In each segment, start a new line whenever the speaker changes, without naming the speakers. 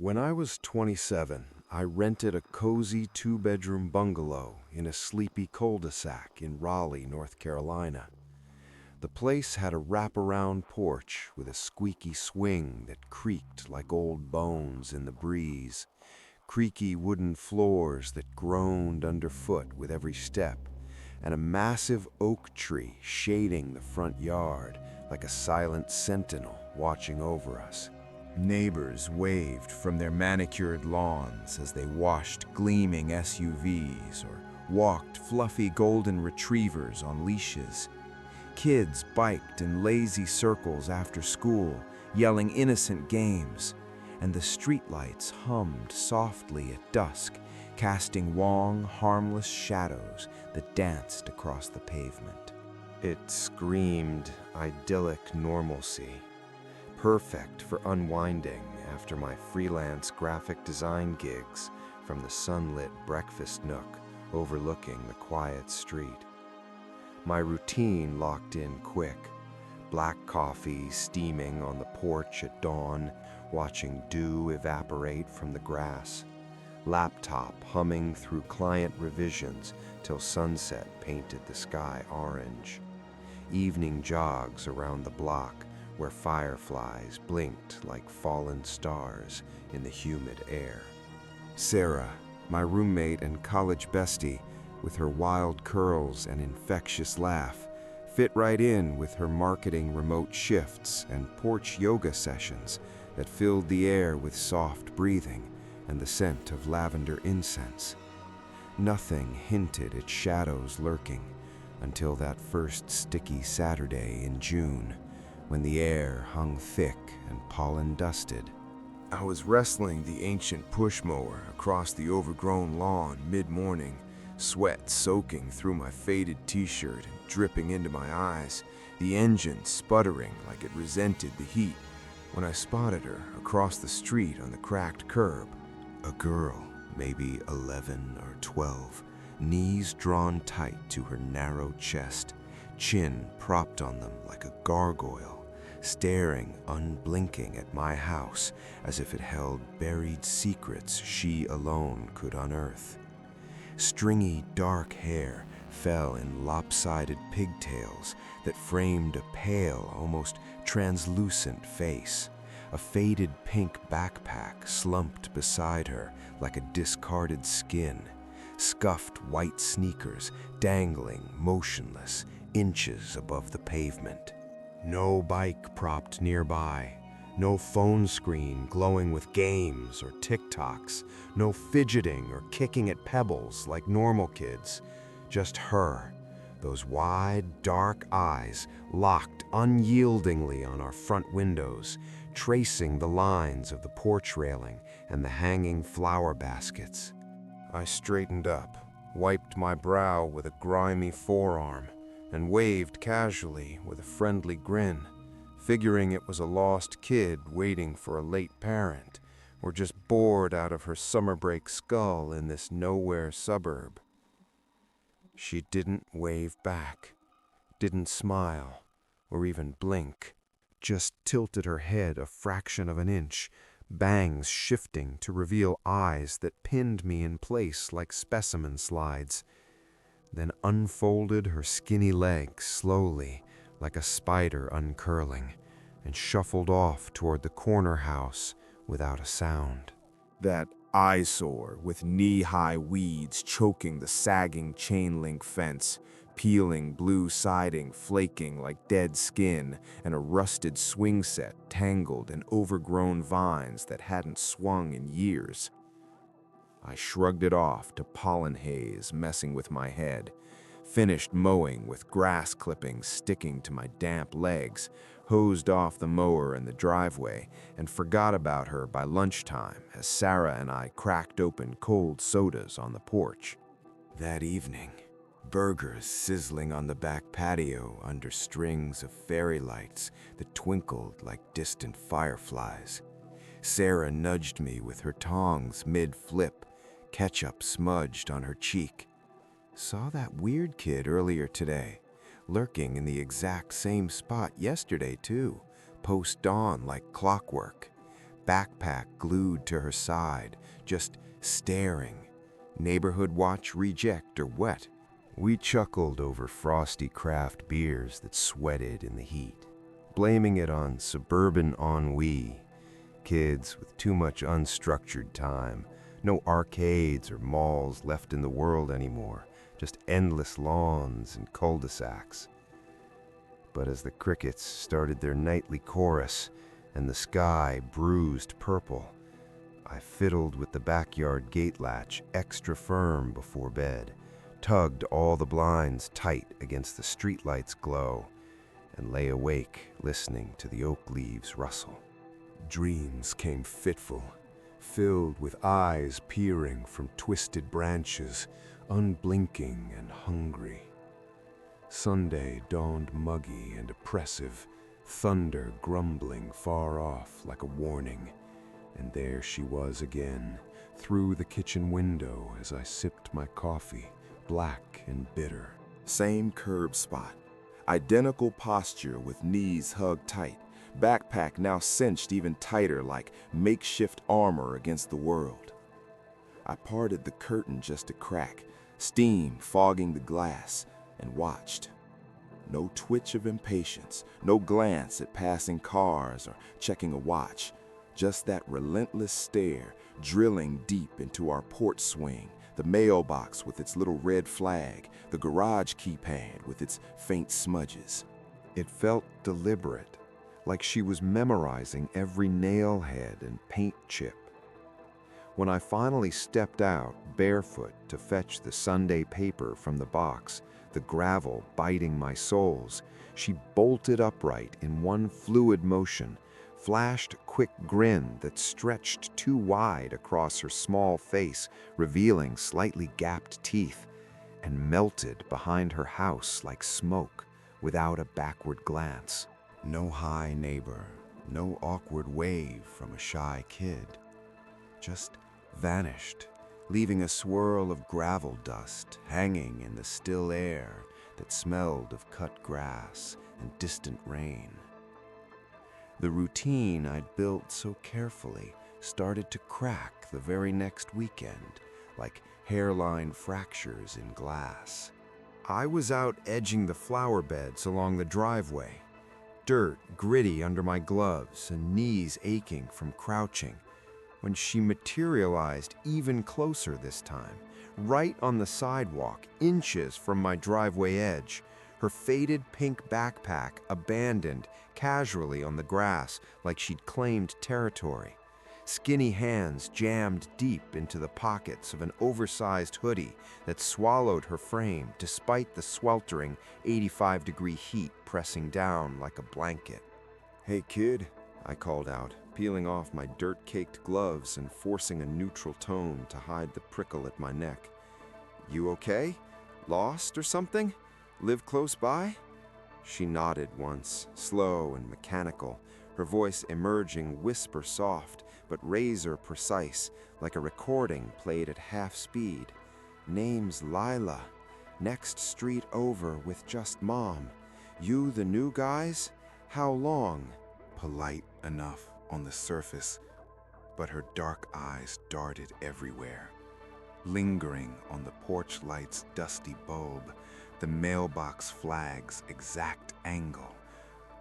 When I was 27, I rented a cozy two-bedroom bungalow in a sleepy cul-de-sac in Raleigh, North Carolina. The place had a wraparound porch with a squeaky swing that creaked like old bones in the breeze, creaky wooden floors that groaned underfoot with every step, and a massive oak tree shading the front yard like a silent sentinel watching over us. Neighbors waved from their manicured lawns as they washed gleaming SUVs or walked fluffy golden retrievers on leashes. Kids biked in lazy circles after school, yelling innocent games, and the streetlights hummed softly at dusk, casting long, harmless shadows that danced across the pavement. It screamed idyllic normalcy, perfect for unwinding after my freelance graphic design gigs from the sunlit breakfast nook overlooking the quiet street. My routine locked in quick. Black coffee steaming on the porch at dawn, watching dew evaporate from the grass. Laptop humming through client revisions till sunset painted the sky orange. Evening jogs around the block where fireflies blinked like fallen stars in the humid air. Sarah, my roommate and college bestie, with her wild curls and infectious laugh, fit right in with her marketing remote shifts and porch yoga sessions that filled the air with soft breathing and the scent of lavender incense. Nothing hinted at shadows lurking until that first sticky Saturday in June, when the air hung thick and pollen-dusted. I was wrestling the ancient push mower across the overgrown lawn mid-morning, sweat soaking through my faded t-shirt and dripping into my eyes, the engine sputtering like it resented the heat, when I spotted her across the street on the cracked curb. A girl, maybe 11 or 12, knees drawn tight to her narrow chest, chin propped on them like a gargoyle, staring unblinking at my house as if it held buried secrets she alone could unearth. Stringy dark hair fell in lopsided pigtails that framed a pale, almost translucent face. A faded pink backpack slumped beside her like a discarded skin. Scuffed white sneakers dangling motionless inches above the pavement. No bike propped nearby. No phone screen glowing with games or TikToks. No fidgeting or kicking at pebbles like normal kids. Just her, those wide, dark eyes locked unyieldingly on our front windows, tracing the lines of the porch railing and the hanging flower baskets. I straightened up, wiped my brow with a grimy forearm, and waved casually with a friendly grin, figuring it was a lost kid waiting for a late parent, or just bored out of her summer break skull in this nowhere suburb. She didn't wave back, didn't smile, or even blink, just tilted her head a fraction of an inch, bangs shifting to reveal eyes that pinned me in place like specimen slides, then unfolded her skinny legs slowly, like a spider uncurling, and shuffled off toward the corner house without a sound. That eyesore with knee-high weeds choking the sagging chain-link fence, peeling blue siding flaking like dead skin, and a rusted swing set tangled in overgrown vines that hadn't swung in years. I shrugged it off to pollen haze messing with my head, finished mowing with grass clippings sticking to my damp legs, hosed off the mower in the driveway, and forgot about her by lunchtime as Sarah and I cracked open cold sodas on the porch. That evening, burgers sizzling on the back patio under strings of fairy lights that twinkled like distant fireflies. Sarah nudged me with her tongs mid-flip, ketchup smudged on her cheek. Saw that weird kid earlier today, lurking in the exact same spot yesterday too, post-dawn like clockwork. backpack glued to her side, just staring. Neighborhood watch reject or what? We chuckled over frosty craft beers that sweated in the heat, blaming it on suburban ennui. Kids with too much unstructured time, no arcades or malls left in the world anymore, just endless lawns and cul-de-sacs. But as the crickets started their nightly chorus and the sky bruised purple, I fiddled with the backyard gate latch extra firm before bed, tugged all the blinds tight against the streetlight's glow, and lay awake listening to the oak leaves rustle. Dreams came fitful, filled with eyes peering from twisted branches, unblinking and hungry. Sunday dawned muggy and oppressive, thunder grumbling far off like a warning. And there she was again, through the kitchen window as I sipped my coffee, black and bitter.
Same curb spot, identical posture with knees hugged tight, backpack now cinched even tighter like makeshift armor against the world. I parted the curtain just a crack, steam fogging the glass, and watched. No twitch of impatience, no glance at passing cars or checking a watch, just that relentless stare drilling deep into our porch swing, the mailbox with its little red flag, the garage keypad with its faint smudges.
It felt deliberate, like she was memorizing every nail head and paint chip. When I finally stepped out barefoot to fetch the Sunday paper from the box, the gravel biting my soles, she bolted upright in one fluid motion, flashed a quick grin that stretched too wide across her small face, revealing slightly gapped teeth, and melted behind her house like smoke without a backward glance. No high neighbor, no awkward wave from a shy kid. Just vanished, leaving a swirl of gravel dust hanging in the still air that smelled of cut grass and distant rain. The routine I'd built so carefully started to crack the very next weekend, like hairline fractures in glass. I was out edging the flower beds along the driveway, dirt gritty under my gloves and knees aching from crouching, when she materialized even closer this time, right on the sidewalk, inches from my driveway edge, her faded pink backpack abandoned casually on the grass like she'd claimed territory. Skinny hands jammed deep into the pockets of an oversized hoodie that swallowed her frame despite the sweltering 85-degree heat pressing down like a blanket. "Hey kid," I called out, peeling off my dirt-caked gloves and forcing a neutral tone to hide the prickle at my neck. "You okay? Lost or something? Live close by?" She nodded once, slow and mechanical, her voice emerging whisper soft, but razor precise, like a recording played at half speed. "Name's Lila. Next street over with just Mom. You the new guys? How long?" Polite enough on the surface, but her dark eyes darted everywhere, lingering on the porch light's dusty bulb, the mailbox flag's exact angle,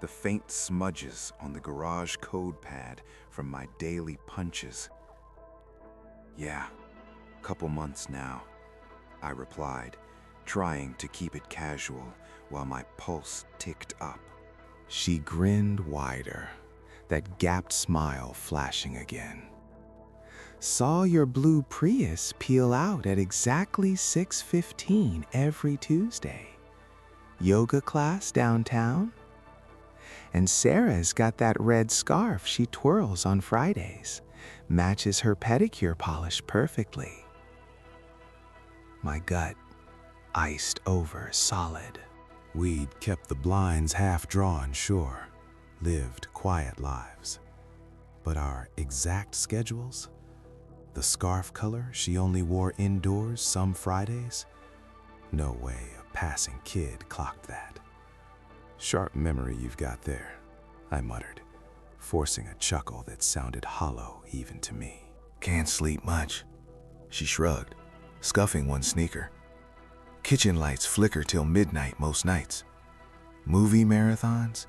the faint smudges on the garage code pad from my daily punches. "Yeah, couple months now," I replied, trying to keep it casual while my pulse ticked up. She grinned wider, that gapped smile flashing again. "Saw your blue Prius peel out at exactly 6:15 every Tuesday. Yoga class downtown? And Sarah's got that red scarf she twirls on Fridays. Matches her pedicure polish perfectly." My gut iced over solid. We'd kept the blinds half drawn, sure, lived quiet lives. But our exact schedules? The scarf color she only wore indoors some Fridays? No way a passing kid clocked that. "Sharp memory you've got there," I muttered,
forcing a chuckle that sounded hollow even to me.
"Can't sleep much," she shrugged, scuffing one sneaker. "Kitchen lights flicker till midnight most nights. Movie marathons?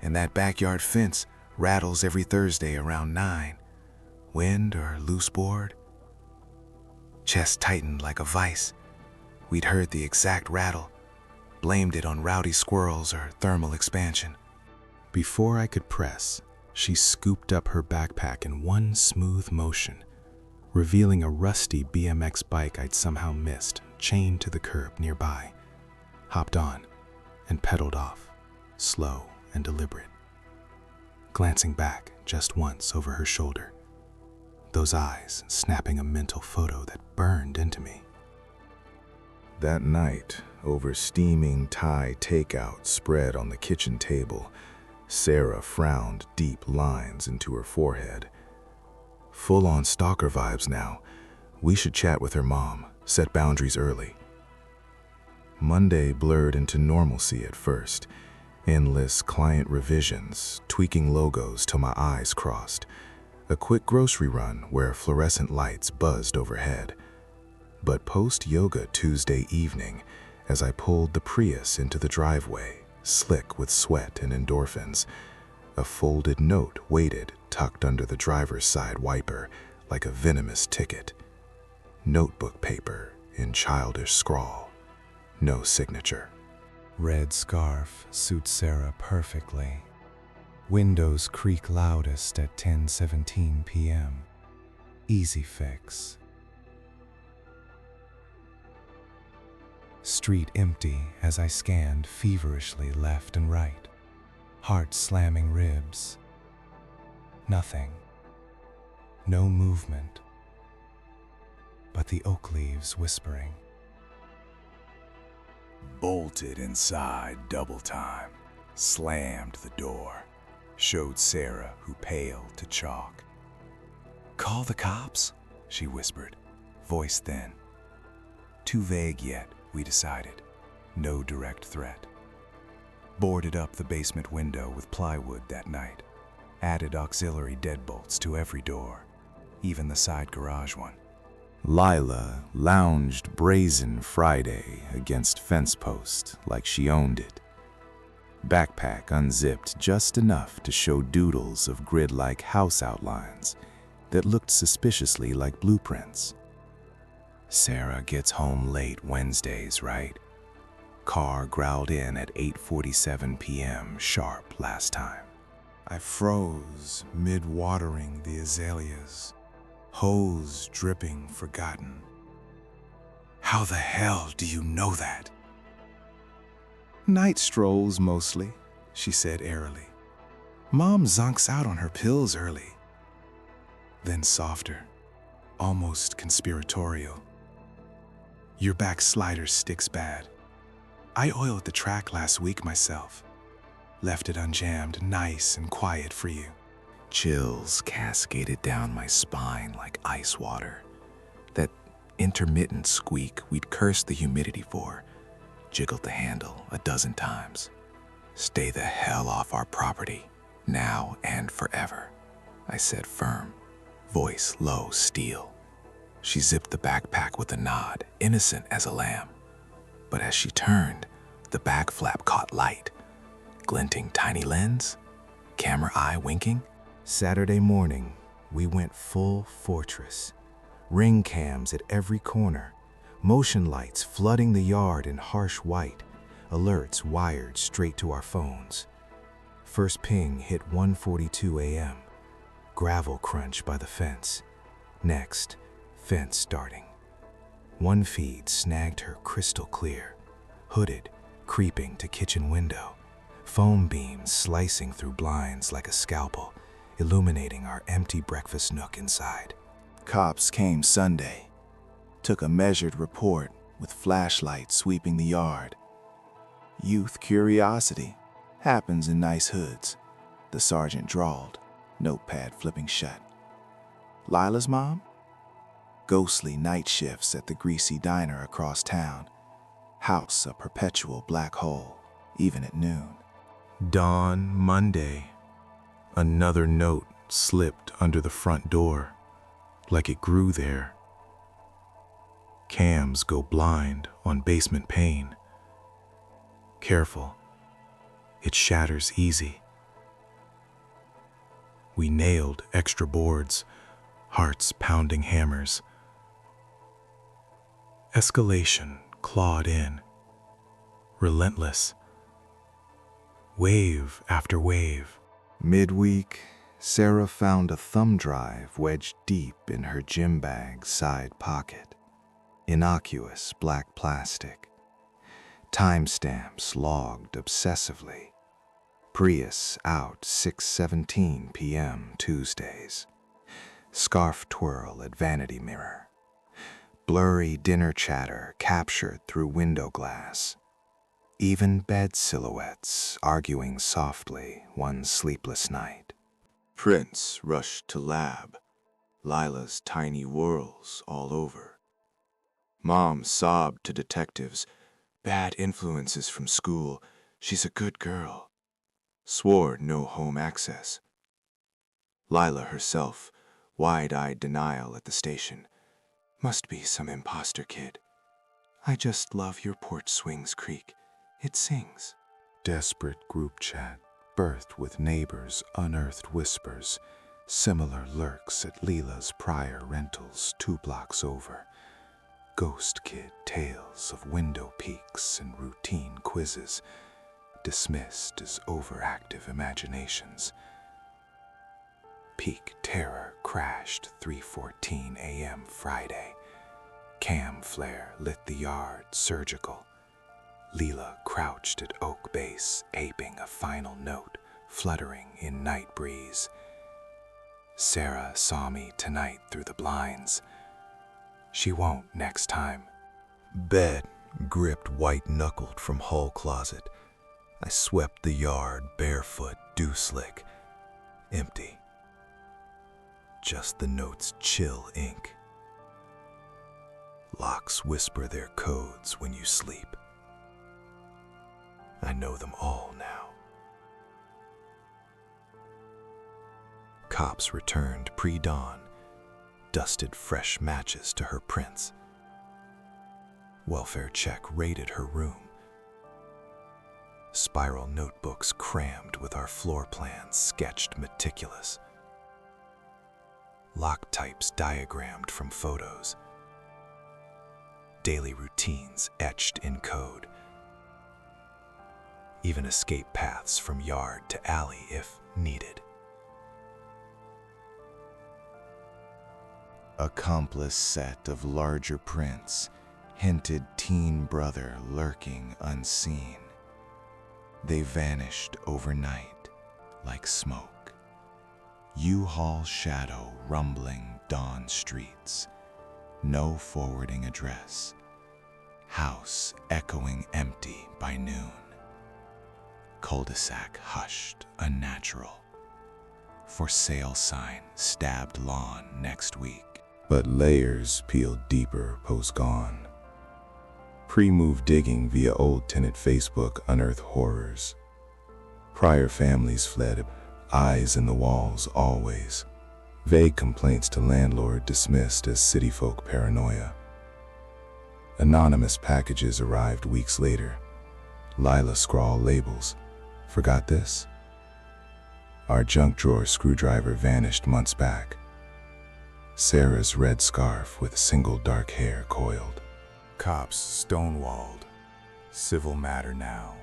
And that backyard fence rattles every Thursday around 9. Wind or loose board?" Chest tightened like a vice. We'd heard the exact rattle, blamed it on rowdy squirrels or thermal expansion.
Before I could press, she scooped up her backpack in one smooth motion, revealing a rusty BMX bike I'd somehow missed, chained to the curb nearby, hopped on, and pedaled off, slow and deliberate. Glancing back just once over her shoulder, those eyes snapping a mental photo that burned into me.
That night, over steaming Thai takeout spread on the kitchen table, Sarah frowned deep lines into her forehead. Full-on stalker vibes now. We should chat with her mom, set boundaries early. Monday blurred into normalcy at first. Endless client revisions, tweaking logos till my eyes crossed. A quick grocery run where fluorescent lights buzzed overhead. But post-yoga Tuesday evening, as I pulled the Prius into the driveway, slick with sweat and endorphins, a folded note waited tucked under the driver's side wiper like a venomous ticket. Notebook paper in childish scrawl. No signature.
Red scarf suits Sarah perfectly. Windows creak loudest at 10:17 p.m. Easy fix. Street empty as I scanned feverishly left and right. Heart slamming ribs. Nothing. No movement. But the oak leaves whispering.
Bolted inside double time, slammed the door, showed Sarah, who paled to chalk. "Call the cops," she whispered, voice thin. Too vague yet, we decided. No direct threat. Boarded up the basement window with plywood that night. Added auxiliary deadbolts to every door, even the side garage one.
Lila lounged brazen Friday against fence post like she owned it. Backpack unzipped just enough to show doodles of grid-like house outlines that looked suspiciously like blueprints. Sarah gets home late Wednesdays, right? Car growled in at 8:47 p.m. sharp last time. I froze mid-watering the azaleas, hose dripping forgotten. "How the hell do you know that?" "Night strolls mostly," she said airily. "Mom zonks out on her pills early." Then softer, almost conspiratorial. "Your back slider sticks bad. I oiled the track last week myself. Left it unjammed, nice and quiet for you."
Chills cascaded down my spine like ice water. That intermittent squeak we'd cursed the humidity for jiggled the handle a dozen times. "Stay the hell off our property, now and forever," I said firm, voice low steel. She zipped the backpack with a nod, innocent as a lamb. But as she turned, the back flap caught light. Glinting tiny lens, camera eye winking.
Saturday morning, we went full fortress. Ring cams at every corner, motion lights flooding the yard in harsh white, alerts wired straight to our phones. First ping hit 1:42 a.m., gravel crunch by the fence. Next, fence starting. One feed snagged her crystal clear, hooded, creeping to kitchen window, foam beams slicing through blinds like a scalpel, illuminating our empty breakfast nook inside.
Cops came Sunday, took a measured report with flashlights sweeping the yard. Youth curiosity happens in nice hoods, the sergeant drawled, notepad flipping shut. Lila's mom? Ghostly night shifts at the greasy diner across town. House a perpetual black hole, even at noon.
Dawn Monday. Another note slipped under the front door, like it grew there. Cams go blind on basement pane. Careful, it shatters easy. We nailed extra boards, hearts pounding hammers. Escalation clawed in, relentless. Wave after wave.
Midweek, Sarah found a thumb drive wedged deep in her gym bag's side pocket. Innocuous black plastic. Timestamps logged obsessively. Prius out 6:17 p.m. Tuesdays. Scarf twirl at vanity mirror. Blurry dinner chatter captured through window glass. Even bed silhouettes arguing softly one sleepless night. Prince rushed to lab. Lila's tiny whirls all over. Mom sobbed to detectives. Bad influences from school. She's a good girl. Swore no home access. Lila herself, wide-eyed denial at the station. Must be some imposter kid. I just love your porch swings creak. It sings.
Desperate group chat, birthed with neighbors' unearthed whispers. Similar lurks at Leela's prior rentals 2 blocks over. Ghost kid tales of window peeks and routine quizzes, dismissed as overactive imaginations. Peak terror crashed 3:14 a.m. Friday. Cam flare lit the yard surgical. Leela crouched at oak base, aping a final note, fluttering in night breeze. Sarah saw me tonight through the blinds. She won't next time. Bed gripped white-knuckled from hall closet. I swept the yard barefoot, dew slick. Empty. Just the note's chill ink. Locks whisper their codes when you sleep. I know them all now. Cops returned pre-dawn, dusted fresh matches to her prints. Welfare check raided her room. Spiral notebooks crammed with our floor plans sketched meticulous. Lock types diagrammed from photos. Daily routines etched in code. Even escape paths from yard to alley if needed.
Accomplice set of larger prints hinted teen brother lurking unseen. They vanished overnight like smoke. U-Haul shadow rumbling dawn streets. No forwarding address. House echoing empty by noon. Cul-de-sac hushed, unnatural. For sale sign stabbed lawn next week.
But layers peeled deeper post-gone. Pre-move digging via old tenant Facebook unearthed horrors. Prior families fled, eyes in the walls always. Vague complaints to landlord dismissed as city folk paranoia. Anonymous packages arrived weeks later. Lila scrawled labels. Forgot this? Our junk drawer screwdriver vanished months back. Sarah's red scarf with single dark hair coiled. Cops stonewalled. Civil matter now.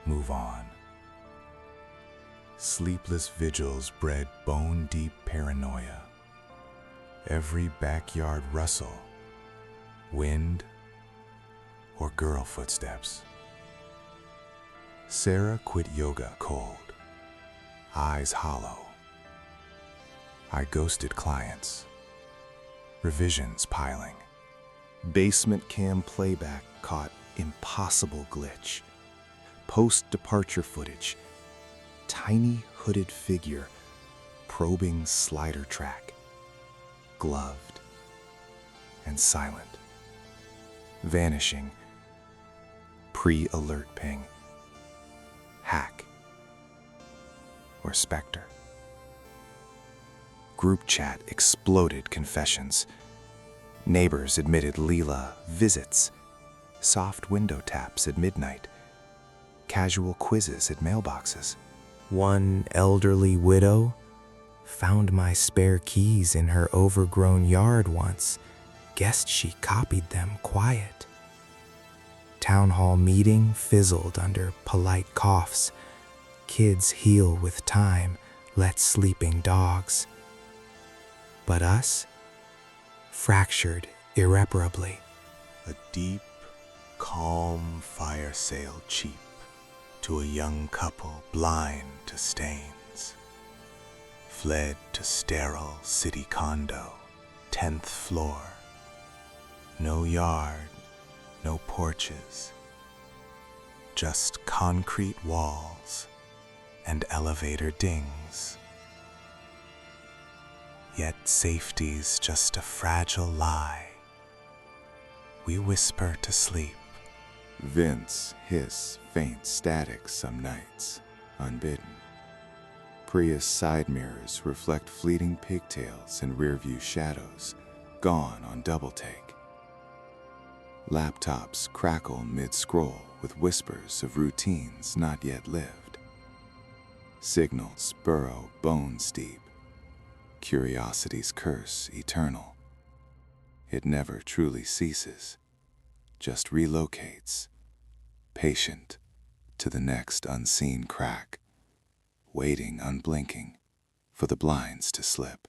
Move on. Sleepless vigils bred bone-deep paranoia. Every backyard rustle, wind, or girl footsteps. Sarah quit yoga cold, eyes hollow. I ghosted clients, revisions piling.
Basement cam playback caught impossible glitch. Post-departure footage. Tiny hooded figure probing slider track. Gloved and silent. Vanishing. Pre-alert ping. Hack or specter.
group chat exploded confessions. Neighbors admitted Leela visits, soft window taps at midnight, casual quizzes at mailboxes. One elderly widow found my spare keys in her overgrown yard once, guessed she copied them quiet. Town hall meeting fizzled under polite coughs. Kids heal with time, let sleeping dogs. But us? Fractured irreparably.
A deep, calm fire sailed cheap to a young couple blind to stains. Fled to sterile city condo, 10th floor. No yard, no porches, just concrete walls and elevator dings. Yet safety's just a fragile lie. We whisper to sleep.
Vents hiss faint static some nights, unbidden. Prius side mirrors reflect fleeting pigtails and rearview shadows, gone on double take. Laptops crackle mid-scroll with whispers of routines not yet lived. Signals burrow bones deep. Curiosity's curse eternal. It never truly ceases, just relocates, patient to the next unseen crack, waiting unblinking for the blinds to slip.